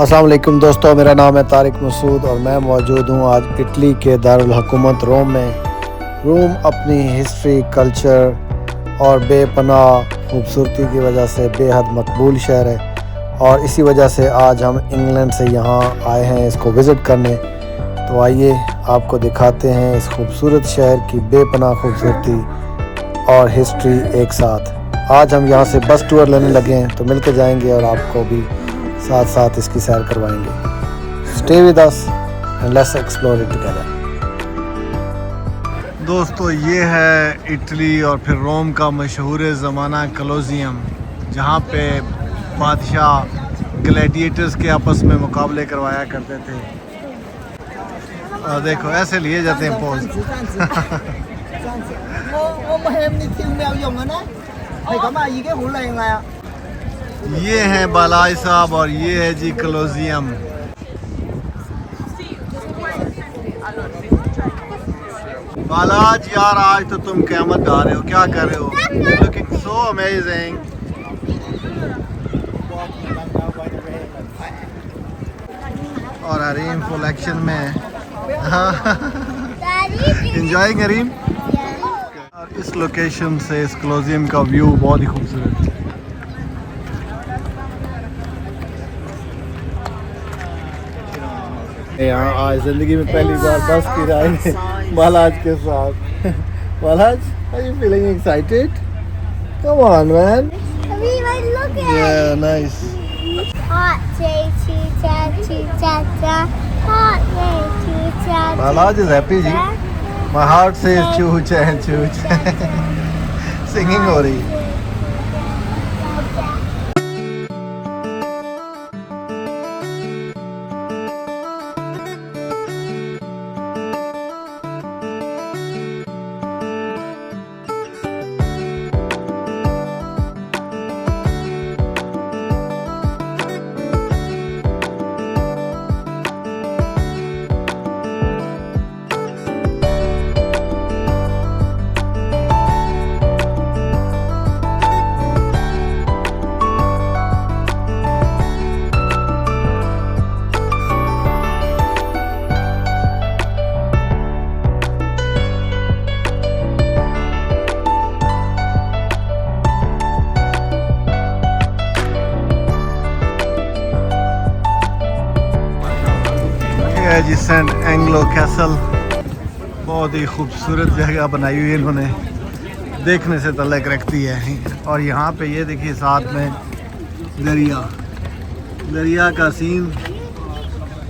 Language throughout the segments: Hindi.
अस्सलाम वालेकुम दोस्तों, मेरा नाम है तारिक मसूद और मैं मौजूद हूँ आज इटली के दारुल हुकूमत रोम में। रोम अपनी हिस्ट्री, कल्चर और बेपनाह खूबसूरती की वजह से बेहद मकबूल शहर है और इसी वजह से आज हम इंग्लैंड से यहाँ आए हैं इसको विज़िट करने। तो आइए आपको दिखाते हैं इस खूबसूरत शहर की बेपनाह खूबसूरती और हिस्ट्री एक साथ। आज हम यहाँ से बस टूर लेने लगे हैं, तो मिलके जाएंगे और आपको भी साथ साथ इसकी सैर करवाएंगे। Stay with us and let's explore it together. दोस्तों, ये है इटली और फिर रोम का मशहूर ज़माना कोलोसियम, जहाँ पे बादशाह ग्लैडिएटर्स के आपस में मुकाबले करवाया करते थे। और देखो ऐसे लिए जाते हैं पोज। ये है बालाज साहब और ये है जी कोलोसियम। बालाज यार, आज तो तुम क़यामत गा रहे हो, क्या कर रहे हो? Looking so amazing. और हरीम फुल एक्शन में है। एंजॉयिंग हरीम। और इस लोकेशन से इस कोलोसियम का व्यू बहुत ही खूबसूरत है। यहाँ आज ज़िंदगी में पहली बार बस की राइड बालाज के साथ। बालाज, are you feeling excited? Come on, man. Look at Yeah, nice. Hot day, choo-cha-choo-cha-cha. Hot day, choo-cha-choo-cha. Balaj is happy ji. My heart says choo cha. Singing हो रही है। जी सेंट एंग्लो कैसल, बहुत ही खूबसूरत जगह बनाई हुई है इन्होंने, देखने से तल्लक रखती है। और यहाँ पे ये देखिए साथ में दरिया का सीन।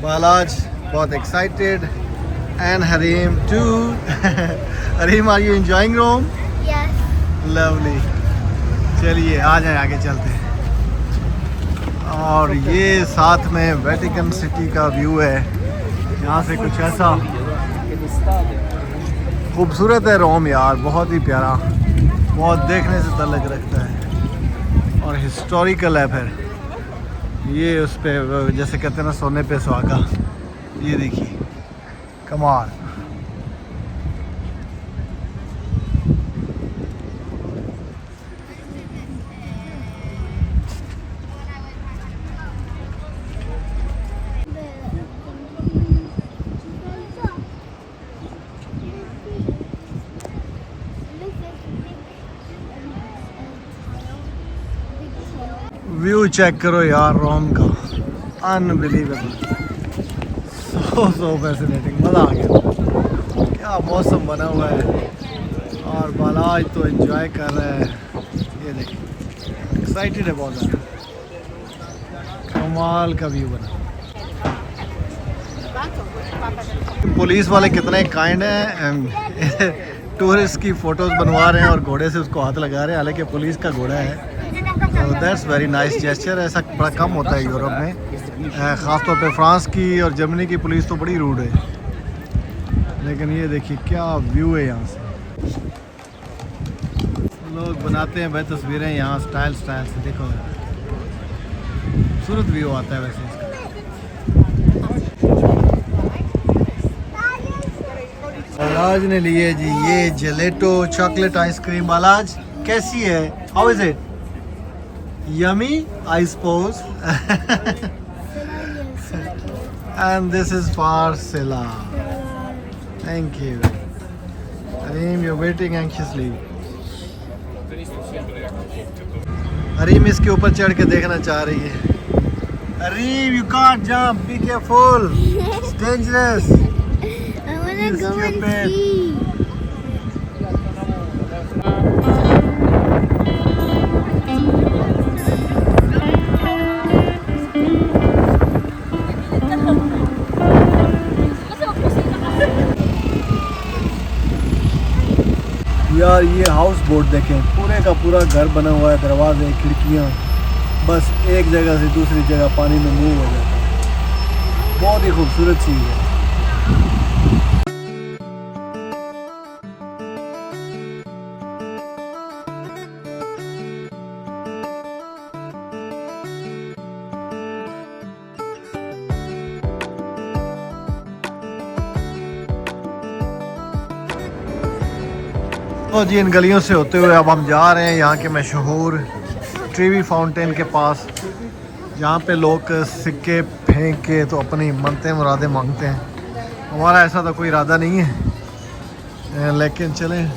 बालाज बहुत excited and Hareem too. Hareem, are you enjoying Rome? Yes. Lovely. चलिए आ जाए, आगे चलते हैं। और ये साथ में वेटिकन सिटी का व्यू है। यहाँ से कुछ ऐसा खूबसूरत है रोम यार, बहुत ही प्यारा, बहुत देखने से तल्लक रखता है और हिस्टोरिकल है। फिर ये उस पे जैसे कहते हैं ना, सोने पे सुहागा। ये देखिए, कमाल। व्यू चेक करो यार रोम का, अनबिलीवेबल, सो फैसिनेटिंग, मज़ा आ गया। क्या मौसम बना हुआ है और बालाज तो एंजॉय कर रहा है। ये देखिए, एक्साइटेड है बहुत ज़्यादा, कमाल का व्यू बना। पुलिस वाले कितने काइंड हैं, टूरिस्ट की फ़ोटोज़ बनवा रहे हैं और घोड़े से उसको हाथ लगा रहे हैं, हालांकि पुलिस का घोड़ा है। तो दैट्स वेरी नाइस जेस्चर। ऐसा बड़ा कम होता है यूरोप में, ख़ासतौर पे फ्रांस की और जर्मनी की पुलिस तो बड़ी रूड है। लेकिन ये देखिए क्या व्यू है, यहाँ से लोग बनाते हैं भाई तस्वीरें यहाँ स्टाइल से। देखो खूबसूरत व्यू आता है वैसे इसका। बालाज ने लिए जी ये जेलेटो चॉकलेट आइसक्रीम। बालाज, कैसी है? How is it? Yummy, I suppose. And this is for Sila. Thank you. Areem, you're waiting anxiously. अरीम इसके ऊपर चढ़ के देखना चाह रही है. अरीम, you can't jump. Be careful. It's dangerous. I wanna You go and stupid. see. यार ये हाउस बोट देखें, पूरे का पूरा घर बना हुआ है, दरवाजे, खिड़कियाँ, बस एक जगह से दूसरी जगह पानी में मूव हो जाता है. बहुत ही खूबसूरत चीज़ है. तो जी इन गलियों से होते हुए अब हम जा रहे हैं यहाँ के मशहूर ट्रीवी फाउंटेन के पास, जहाँ पे लोग सिक्के फेंक के तो अपनी मनते मुरादे मांगते हैं. हमारा ऐसा तो कोई इरादा नहीं है, लेकिन चलें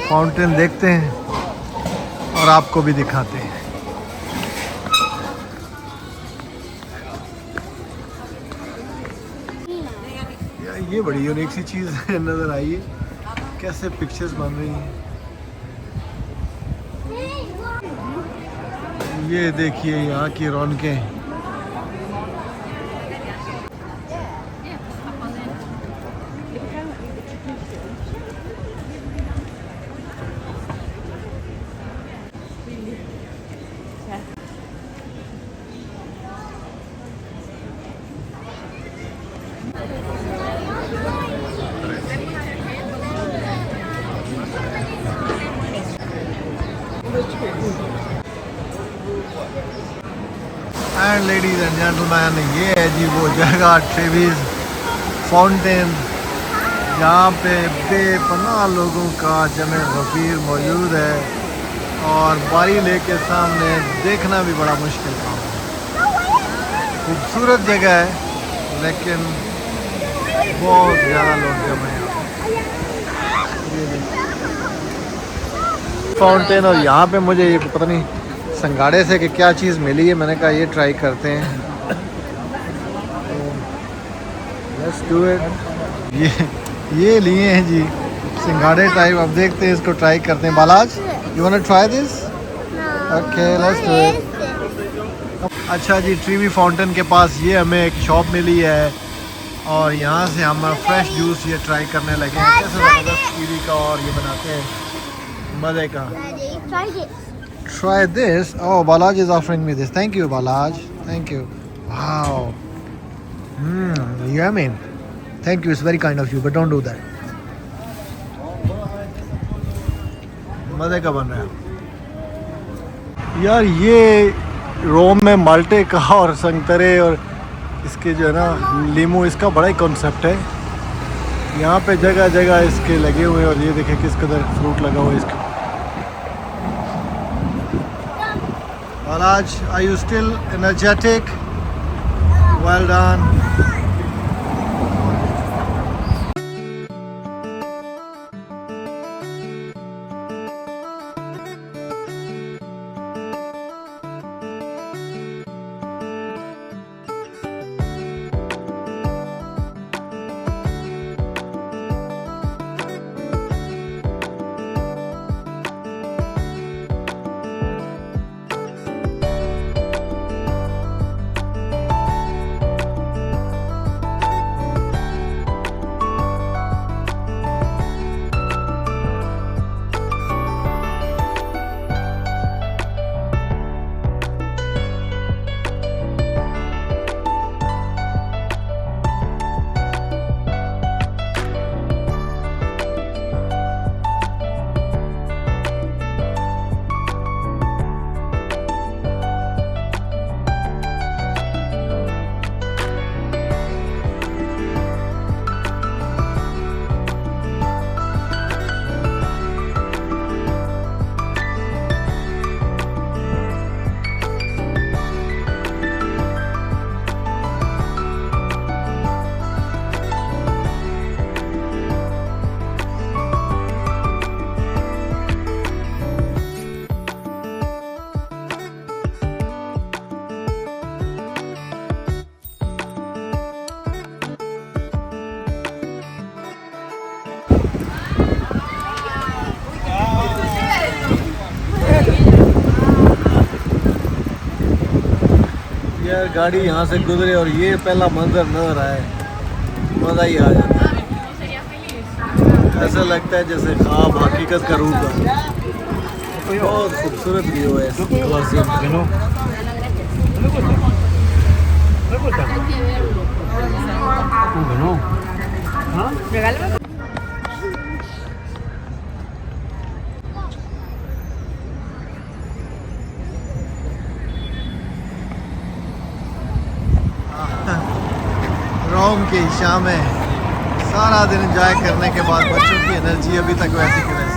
फाउंटेन देखते हैं और आपको भी दिखाते हैं. यार ये बड़ी यूनिक सी चीज़ नज़र आई है, कैसे पिक्चर्स बन रही हैं. ये देखिए यहाँ की रौनकें. एंड लेडीज एंड जेंटलमैन, ये है जी वो जगह ट्रेवीज फाउंटेन, जहाँ पे बेपनाह लोगों का जमे गफीर मौजूद है और बारी लेके सामने देखना भी बड़ा मुश्किल काम है. खूबसूरत जगह है लेकिन बहुत ज़्यादा लोग जमे हैं. फाउंटेन, और यहाँ पे मुझे ये पता नहीं संगाड़े से कि क्या चीज़ मिली है, मैंने कहा ये ट्राई करते हैं. Let's do it. ये लिए हैं जी सिंगाड़े टाइप, अब देखते हैं इसको ट्राई करते हैं. Balaj, you want to try this? Okay, let's do it. अच्छा जी, ट्रीवी फाउंटेन के पास ये हमें एक शॉप मिली है और यहाँ से हम फ्रेश जूस ये ट्राई करने लगे हैं. कैसे ज़बरदस्त कीवी का और ये बनाते हैं, मज़े का. Try it. Try this. Oh, Balaj is offering me this. Thank you, Balaj. Thank you. Wow. Yummy. Thank you. It's very kind of you, but don't do that. मज़े का बन रहा है यार. ये रोम में माल्टे का और संतरे और इसके जो है ना लीमू, इसका बड़ा ही कॉन्सेप्ट है. यहाँ पे जगह जगह इसके लगे हुए हैं और ये देखिए किस कदर फ्रूट लगा हुआ है इसके. Balaj, are you still energetic? Well done. यार गाड़ी यहाँ से गुजरे और ये पहला मंजर नजर आए, मज़ा ही आ जाता है। ऐसा लगता है जैसे ख्वाब हकीकत का रूप है। बहुत खूबसूरत व्यू है इस क्लासिक में। रोम की शामें सारा दिन एंजॉय करने के बाद बच्चों की एनर्जी अभी तक वैसी की वैसी